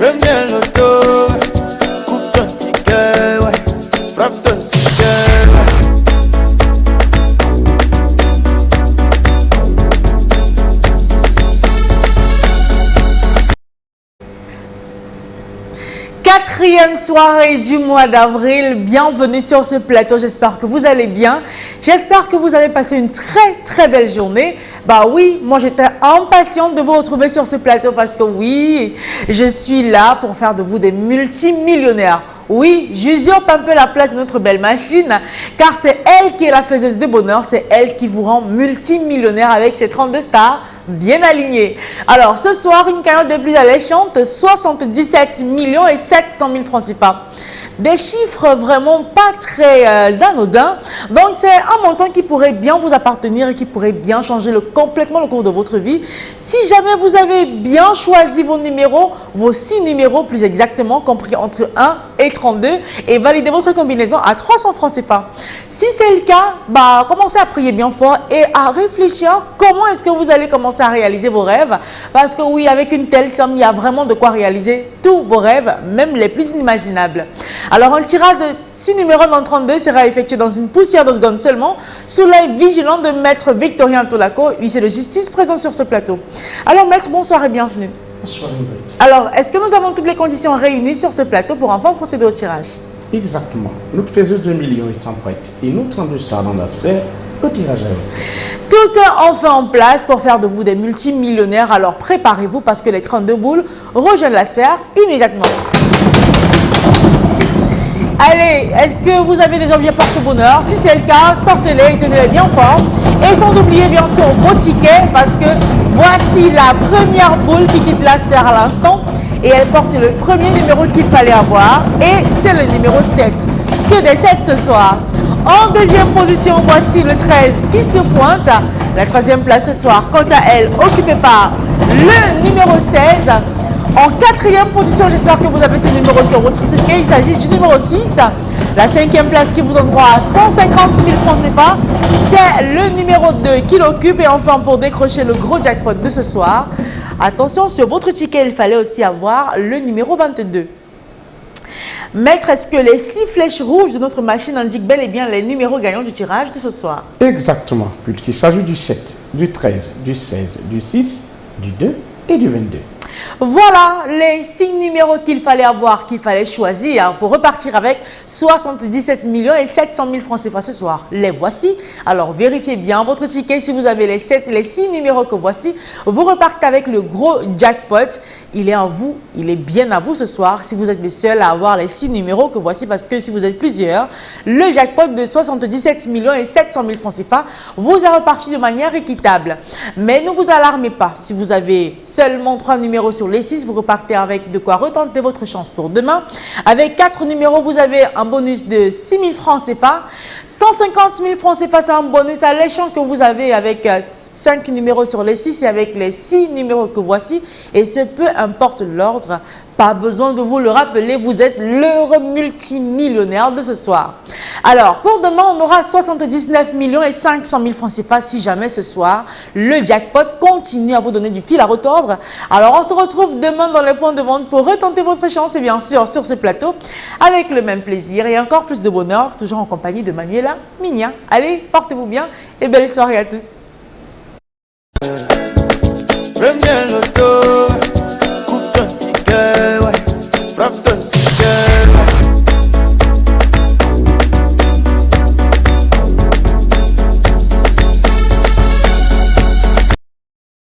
Premier loto, coupe ton ticket, ouais. Frappe ton ticket, ouais. Quatrième soirée du mois d'avril, bienvenue sur ce plateau, j'espère que vous allez bien, j'espère que vous avez passé une très belle journée. Bah oui, moi j'étais impatiente de vous retrouver sur ce plateau parce que oui, je suis là pour faire de vous des multimillionnaires. Oui, j'usurpe un peu la place de notre belle machine car c'est elle qui est la faiseuse de bonheur, c'est elle qui vous rend multimillionnaire avec ses 32 stars bien alignées. Alors ce soir, une cagnotte des plus alléchantes, 77 millions et 700 000 francs CFA. Des chiffres vraiment pas très anodins. Donc c'est un montant qui pourrait bien vous appartenir et qui pourrait bien changer complètement le cours de votre vie. Si jamais vous avez bien choisi vos numéros, vos 6 numéros plus exactement, compris entre 1 et 32, et validez votre combinaison à 300 francs CFA. Si c'est le cas, bah, commencez à prier bien fort et à réfléchir comment est-ce que vous allez commencer à réaliser vos rêves. Parce que oui, avec une telle somme, il y a vraiment de quoi réaliser tous vos rêves, même les plus inimaginables. Alors, un tirage de 6 numéros dans 32 sera effectué dans une poussière de secondes seulement, sous l'œil vigilant de Maître Victorien Tolaco, huissier de justice présent sur ce plateau. Alors, Maître, bonsoir et bienvenue. Bonsoir, Ingrid. Alors, est-ce que nous avons toutes les conditions réunies sur ce plateau pour enfin procéder au tirage? Exactement. Notre faiseuse de millions étant prête et nous 32 stars dans la sphère, le tirage est fait. Tout est enfin en place pour faire de vous des multimillionnaires. Alors, préparez-vous parce que les 32 boules rejoignent la sphère immédiatement. Allez, est-ce que vous avez des objets porte-bonheur? Si c'est le cas, sortez-les et tenez-les bien fort. Et sans oublier bien sûr vos tickets parce que voici la première boule qui quitte la sphère à l'instant. Et elle porte le premier numéro qu'il fallait avoir et c'est le numéro 7. Que des 7 ce soir. En deuxième position, voici le 13 qui se pointe. La troisième place ce soir, quant à elle, occupée par le numéro 16. En quatrième position, j'espère que vous avez ce numéro sur votre ticket. Il s'agit du numéro 6. La cinquième place qui vous donne droit à 150 000 francs CFA, c'est le numéro 2 qui l'occupe. Et enfin, pour décrocher le gros jackpot de ce soir, attention, sur votre ticket, il fallait aussi avoir le numéro 22. Maître, est-ce que les 6 flèches rouges de notre machine indiquent bel et bien les numéros gagnants du tirage de ce soir? Exactement, puisqu'il s'agit du 7, du 13, du 16, du 6, du 2 et du 22. Voilà les 6 numéros qu'il fallait avoir, qu'il fallait choisir pour repartir avec 77 millions et 700 000 francs CFA ce soir. Les voici. Alors vérifiez bien votre ticket. Si vous avez les 6 numéros que voici, vous repartez avec le gros jackpot. Il est à vous, il est bien à vous ce soir si vous êtes le seul à avoir les 6 numéros que voici parce que si vous êtes plusieurs, le jackpot de 77 millions et 700 000 francs CFA vous est reparti de manière équitable. Mais ne vous alarmez pas, si vous avez seulement 3 numéros sur les 6, vous repartez avec de quoi retenter votre chance pour demain. Avec 4 numéros, vous avez un bonus de 6 000 francs CFA. 150 000 francs CFA, c'est un bonus alléchant que vous avez avec 5 numéros sur les 6 et avec les 6 numéros que voici. Et ce peu importe l'ordre, pas besoin de vous le rappeler, vous êtes l'heureux multimillionnaire de ce soir. Alors, pour demain, on aura 79 millions et 500 000 francs CFA si jamais ce soir, le jackpot continue à vous donner du fil à retordre. Alors, on se retrouve demain dans les points de vente pour retenter votre chance et bien sûr sur ce plateau avec le même plaisir et encore plus de bonheur, toujours en compagnie de Manuela Migna. Allez, portez-vous bien et belle soirée à tous. Premier loto.